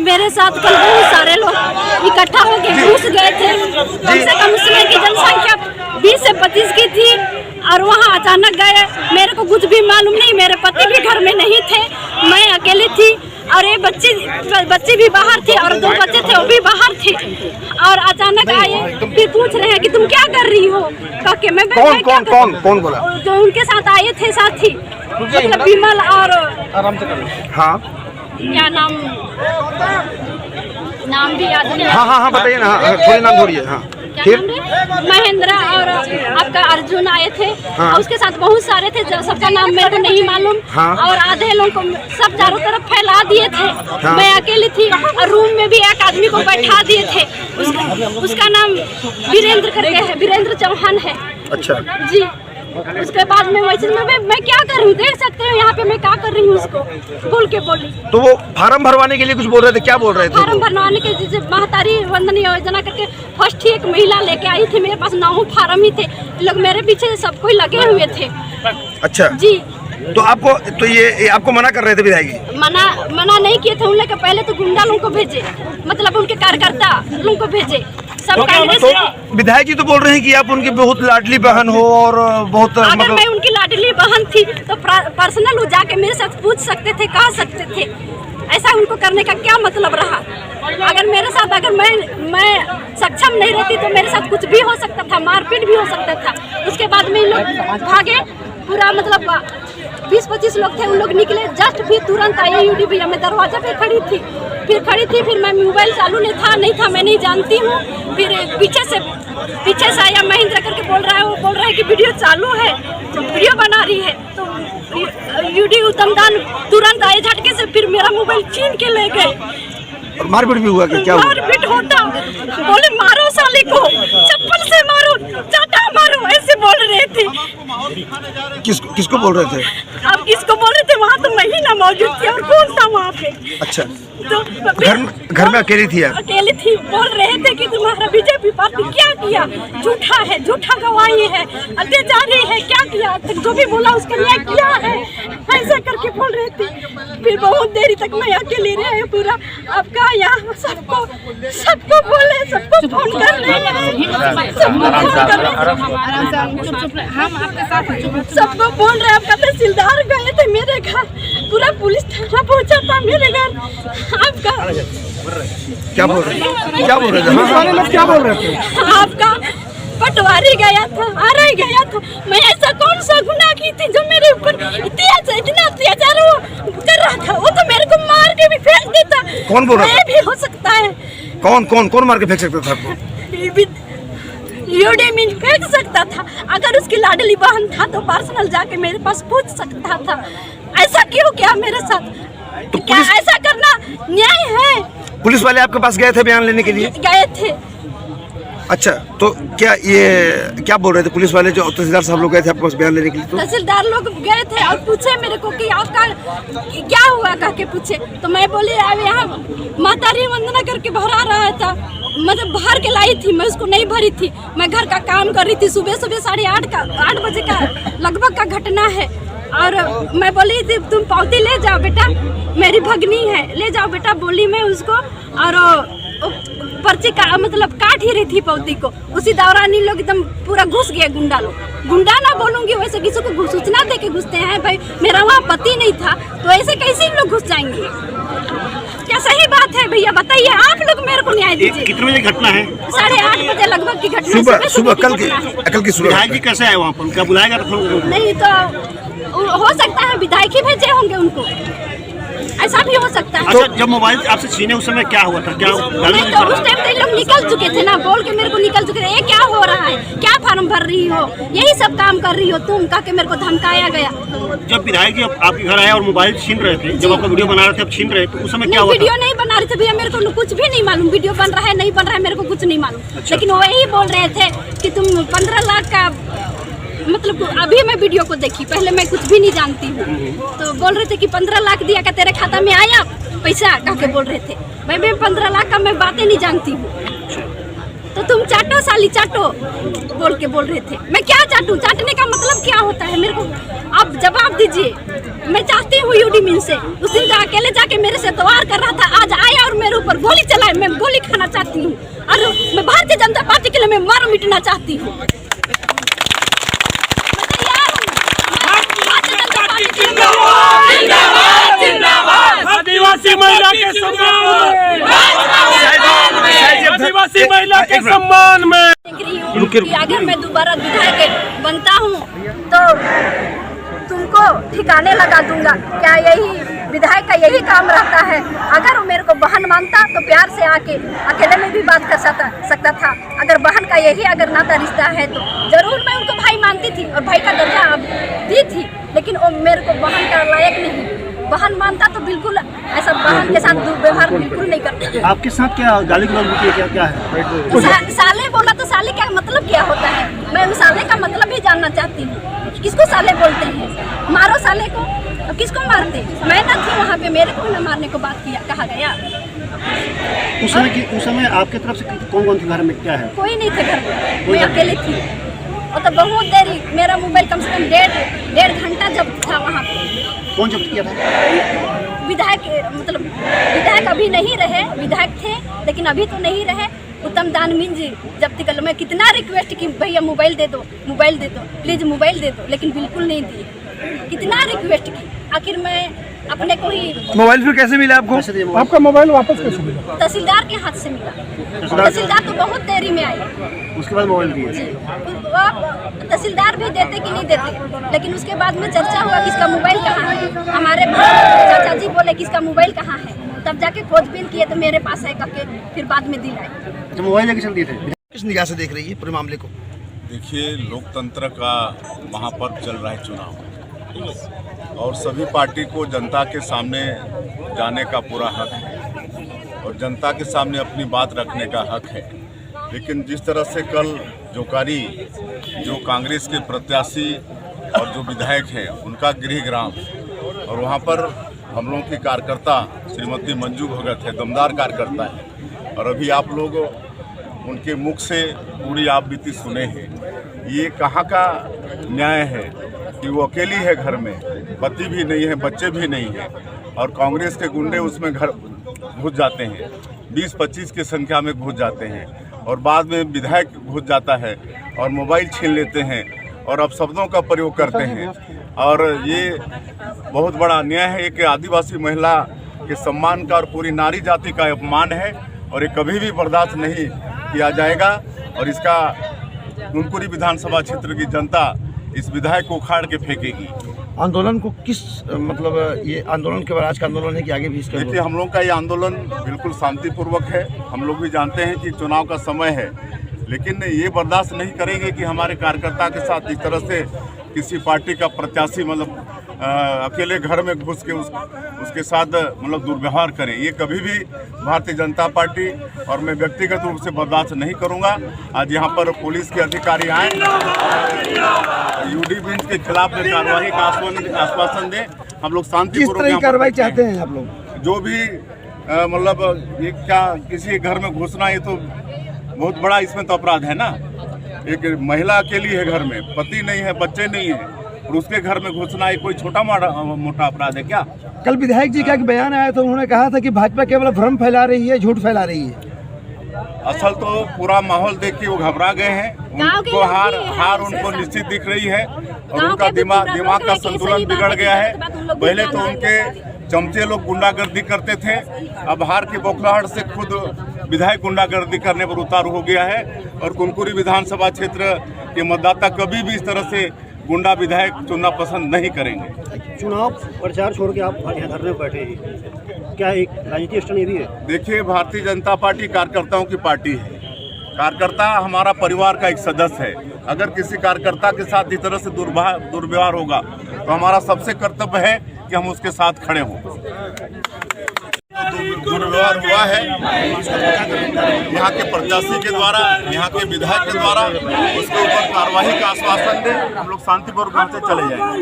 मेरे साथ कल बहुत सारे लोग इकट्ठा होकर घुस गए थे। कम से कम उसमें की जनसंख्या 20 से 25 की थी और वहाँ अचानक गए। मेरे को कुछ भी मालूम नहीं, मेरे पति भी घर में नहीं थे, मैं अकेली थी और ये बच्ची भी बाहर थी और 2 बच्चे थे वो भी बाहर थे। और अचानक आए फिर पूछ रहे हैं कि तुम क्या कर रही हो काके। मैं कौन बोला? जो उनके साथ आए थे साथी, मतलब विमल और हाँ क्या नाम भी याद नहीं। हाँ बताइए ना, थोड़े नाम छोड़िए। हाँ फिर महेंद्र और आपका अर्जुन आए थे। और उसके साथ बहुत सारे थे, सबका नाम मेरे को नहीं मालूम। और आधे लोगों को सब चारों तरफ फैला दिए थे। मैं अकेली थी और रूम में भी एक आदमी को बैठा दिए थे। उसका नाम वीरेंद्र करके है, वीरेंद्र चौहान है। अच्छा जी। उसके बाद में मैं क्या करूँ, देख सकते हो यहाँ पे मैं क्या कर रही हूँ। उसको बोल के बोली तो वो फार्म भरवाने के लिए कुछ बोल रहे थे, क्या बोल रहे थे? फार्म भरवाने के जैसे महतारी वंदन योजना करके फर्स्ट ही एक महिला लेके आई थी। मेरे पास 9 फार्म ही थे, लोग मेरे पीछे सब कोई लगे हुए थे। अच्छा जी। तो आपको तो ये आपको मना कर रहे थे विधायक? मना नहीं किए थे। उन लोग पहले तो गुंडा लोगों को भेजे, मतलब उनके कार्यकर्ता लोगों को भेजे सब कांग्रेस। तो विधायक जी तो बोल रहे हैं कि आप उनकी बहुत लाडली बहन हो और बहुत अगर मैं उनकी लाडली बहन थी तो पर्सनल वो जाके मेरे साथ पूछ सकते थे, कह सकते थे। ऐसा उनको करने का क्या मतलब रहा? अगर मेरे साथ अगर मैं सक्षम नहीं रहती तो मेरे साथ कुछ भी हो सकता था, मारपीट भी हो सकता था। उसके बाद में लोग भागे, पूरा मतलब 20-25 लोग थे, उन लोग निकले जस्ट फिर तुरंत आए यूडी भैया। मैं दरवाजा पे खड़ी थी, फिर मैं मोबाइल चालू नहीं था मैं नहीं जानती हूँ। फिर पीछे से आया महेंद्र करके बोल रहा है, वो बोल रहा है कि वीडियो चालू है, तो वीडियो बना रही है। तो यूडी उत्तमदान तुरंत आए झटके से, फिर मेरा मोबाइल छीन के ले गए। और मारपीट भी हुआ क्या? मारपीट होता, बोले मारो साले को, चप्पल से मारो, चाटा मारो, ऐसे बोल रहे थे। किसको बोल रहे थे? अब किसको बोल रहे थे? वहाँ तो मैं ही ना मौजूद थी और कौन था वहाँ पे। अच्छा तो घर में अकेली थी आप? अकेली थी। बोल रहे थे कि तुम्हारा बीजेपी पार्टी क्या किया, झूठा है, झूठा गवाही है, अत्याचारी है, क्या किया, जो भी बोला उसका न्याय किया है, ऐसा करके बोल रहे थे। फिर बहुत देरी तक मैं अकेली रही पूरा। आपका यहाँ सबको बोले, सबको फोन कर रहे हैं, सबको बोल रहे हैं। आपका तहसीलदार गए थे मेरे घर, पूरा पुलिस थाना पहुँचा था मेरे घर। आपका क्या बोल रहे थे? क्या बोल रहे थे? आपका पटवारी गया था, आरआई गया था। मैं ऐसा कौन सा गुनाह की थी जो मेरे ऊपर इतना अत्याचार कर रहा था? वो तो मेरे को मार के भी फेंक देता। कौन बोल रहा था? भी हो सकता है। कौन मार के फेंक सकता था आपको? यूडी में फेंक सकता था। अगर उसकी लाडली बहन था तो पर्सनल जाके मेरे पास पूछ सकता था। ऐसा क्यों किया मेरे साथ? तो क्या ऐसा करना न्याय है? पुलिस वाले आपके पास गए थे बयान लेने के लिए? गए थे। अच्छा, तो क्या बोल रहे थे पुलिस वाले जो तहसीलदार साहब लोग गए थे आपके पास बयान लेने के लिए? तो तहसीलदार लोग गए थे और पूछे मेरे को कि आपका क्या हुआ कह के पूछे। तो मैं बोली अब यहाँ महतारी वंदना करके भरा रहा था, मतलब भर के लाई थी, मैं उसको नहीं भरी थी। मैं घर का काम कर रही थी। सुबह 8 बजे का लगभग का घटना है। और मैं बोली थी तुम पावती ले जाओ बेटा, मेरी भगनी है, ले जाओ बेटा, बोली मैं उसको। और पर्ची का मतलब काट ही रही थी पावती को। उसी दौरान लोग एकदम पूरा घुस गए गुंडा लोग। गुंडा ना बोलूंगी, वैसे किसी को सूचना दे के घुसते हैं। भाई मेरा वहाँ पति नहीं था तो ऐसे कैसे लोग घुस जाएंगे? क्या सही बात है भैया? बताइए, आप लोग मेरे को न्याय दीजिए। कितने बजे घटना है? 8:30 बजे लगभग की घटना। सुबह कल की सुबह। विधायक जी कैसे आए वहाँ पर? क्या बुलाएगा? नहीं तो हो सकता है विधायक ही भेजे होंगे उनको, ऐसा भी हो सकता है। अच्छा, जब मोबाइल आपसे छीने उस समय क्या हुआ था? क्या नहीं तो उस टाइम तो लोग निकल चुके थे ना, बोल के मेरे को निकल चुके थे। ये क्या हो रहा है, क्या फार्म भर रही हो, यही सब काम कर रही हो तुम, कह के मेरे को धमकाया गया। जब विधायक जी आपके घर आए और मोबाइल छीन रहे थे, जब आपका वीडियो बना रहे थे, आप छीन रहे थे, उस समय क्या हुआ? वीडियो नहीं बना रहे थे भैया, मेरे को कुछ भी नहीं मालूम। वीडियो बन रहा है नहीं बन रहा है मेरे को कुछ नहीं मालूम। लेकिन वही बोल रहे थे कि तुम 15 लाख का, मतलब अभी मैं वीडियो को देखी, पहले मैं कुछ भी नहीं जानती हूँ। तो बोल रहे थे कि 15 लाख दिया क्या तेरे खाता में आया पैसा, कह के बोल रहे थे। भाई मैं 15 लाख का मैं बातें नहीं जानती हूँ। तो तो तुम चाटो साली चाटो बोल रहे थे। मैं क्या चाटूं? चाटने का मतलब क्या होता है मेरे को आप जवाब दीजिए। मैं चाहती हूँ यूडी मिन से, उस दिन अकेले जाके मेरे से तवार कर रहा था, आज आया और मेरे ऊपर गोली चलाए। मैं गोली खाना चाहती हूँ और मैं भारतीय जनता पार्टी के लिए मैं मार मिटना चाहती हूँ। आदिवासी महिला के सम्मान, आदिवासी महिला के सम्मान में अगर मैं दोबारा विधायक बनता हूँ तो तुमको ठिकाने लगा दूंगा। क्या यही विधायक का यही काम रहता है? अगर वो मेरे को बहन मानता तो प्यार से आके अकेले में भी बात कर सकता था। अगर बहन का यही अगर नाता रिश्ता है तो जरूर मैं उनको भाई मानती थी और भाई का दर्जा दी थी, लेकिन वो मेरे को बहन का लायक नहीं। बहन मानता तो बिल्कुल ऐसा बहन के साथ दुर्व्यवहार बिल्कुल नहीं करता। आपके साथ क्या गाली गलौज होती है? क्या है? साले बोला तो साले का मतलब क्या होता है? मैं उस साले का मतलब ही जानना चाहती हूँ। किसको साले बोलते हैं? मारो साले को। अब किसको मारते? मैं ना थी वहाँ पे, मेरे को न मारने को बात कहा गया। उस समय आपके तरफ से कौन थी घर में? क्या है? कोई नहीं थे घर में, मैं अकेले थी। और तो बहुत देरी मेरा मोबाइल कम से कम डेढ़ घंटा जब्त था वहाँ पे। कौन जब्त किया था? विधायक अभी नहीं रहे, विधायक थे लेकिन अभी तो नहीं रहे। उत्तम दानवीर जी जब्ती कर लो। मैं कितना रिक्वेस्ट की भैया मोबाइल दे दो, प्लीज मोबाइल दे दो, लेकिन बिल्कुल नहीं दिए। कितना रिक्वेस्ट की, आखिर मैं अपने को ही। मोबाइल फिर कैसे मिला आपको? आपका मोबाइल वापस कैसे मिला? तहसीलदार के हाथ से मिला। तहसीलदार तो बहुत देरी में आए, उसके बाद मोबाइल दिए। जी, तहसीलदार भी देते कि नहीं देते, लेकिन उसके बाद में चर्चा हुआ किसका मोबाइल कहाँ है। हमारे चाचा जी बोले किसका मोबाइल कहाँ है, तब जाके खोजबीन किए तो मेरे पास है करके फिर बाद में दिलाए। तो मोबाइल लेके चल दिए थे। किस निगाह से देख रही है पूरे मामले को? देखिए, लोकतंत्र का महापर्व चल रहा है चुनाव, और सभी पार्टी को जनता के सामने जाने का पूरा हक है और जनता के सामने अपनी बात रखने का हक है। लेकिन जिस तरह से कल जो कांग्रेस के प्रत्याशी और जो विधायक हैं उनका गृहग्राम, और वहाँ पर हम लोगों की कार्यकर्ता श्रीमती मंजू भगत है, दमदार कार्यकर्ता है, और अभी आप लोग उनके मुख से पूरी आप बीती सुने हैं। ये कहाँ का न्याय है कि वो अकेली है घर में, पति भी नहीं है, बच्चे भी नहीं हैं, और कांग्रेस के गुंडे उसमें घर घुस जाते हैं, 20-25 की संख्या में घुस जाते हैं, और बाद में विधायक घुस जाता है और मोबाइल छीन लेते हैं और अपशब्दों का प्रयोग करते हैं। और ये बहुत बड़ा अन्याय है कि आदिवासी महिला के सम्मान का और पूरी नारी जाति का अपमान है, और ये कभी भी बर्दाश्त नहीं किया जाएगा। और इसका कुनकुरी विधानसभा क्षेत्र की जनता इस विधायक को उखाड़ के फेंकेगी। आंदोलन को किस मतलब ये आंदोलन के बाद आज का आंदोलन है कि आगे भी इसका? देखिए, हम लोग का ये आंदोलन बिल्कुल शांतिपूर्वक है। हम लोग भी जानते हैं कि चुनाव का समय है, लेकिन ये बर्दाश्त नहीं करेंगे कि हमारे कार्यकर्ता के साथ इस तरह से किसी पार्टी का प्रत्याशी अकेले घर में घुस के उसके साथ दुर्व्यवहार करें। ये कभी भी भारतीय जनता पार्टी और मैं व्यक्तिगत रूप से बर्दाश्त नहीं करूंगा। आज यहाँ पर पुलिस के अधिकारी आए, यूडी बेंच के खिलाफ कार्रवाई का आश्वासन दें। हम लोग शांतिपूर्वक कार्रवाई चाहते हैं आप लोग। जो भी ये क्या किसी घर में घुसना, ये तो बहुत बड़ा इसमें तो अपराध है ना। एक महिला अकेली है घर में, पति नहीं है, बच्चे नहीं है, और उसके घर में घुसना ये कोई छोटा मोटा अपराध है क्या? कल विधायक जी का एक बयान आया था, उन्होंने कहा था कि भाजपा केवल भ्रम फैला रही है, झूठ फैला रही है। असल तो पूरा माहौल देख के वो घबरा गए हैं, उनको हार उनको निश्चित दिख रही है, और उनका दिमाग का संतुलन बिगड़ गया है। पहले तो उनके चमचे लोग गुंडागर्दी करते थे, अब हार की बौखलाहट से खुद विधायक गुंडागर्दी करने पर उतारू हो गया है। और कुनकुरी विधानसभा क्षेत्र के मतदाता कभी भी इस तरह से गुंडा विधायक चुनना पसंद नहीं करेंगे। चुनाव प्रचार छोड़ के आप यहाँ धरने बैठे हैं, क्या एक राजनीतिक स्टैंड यही है? देखिए, भारतीय जनता पार्टी कार्यकर्ताओं की पार्टी है। कार्यकर्ता हमारा परिवार का एक सदस्य है। अगर किसी कार्यकर्ता के साथ इस तरह से दुर्व्यवहार होगा तो हमारा सबसे कर्तव्य है कि हम उसके साथ खड़े हों। दुर्व्यवहार हुआ है यहाँ के प्रत्याशी के द्वारा, यहाँ के विधायक के द्वारा, उसके ऊपर कार्रवाई का आश्वासन दें। हम लोग शांतिपूर्वक यहाँ से चले जाएंगे।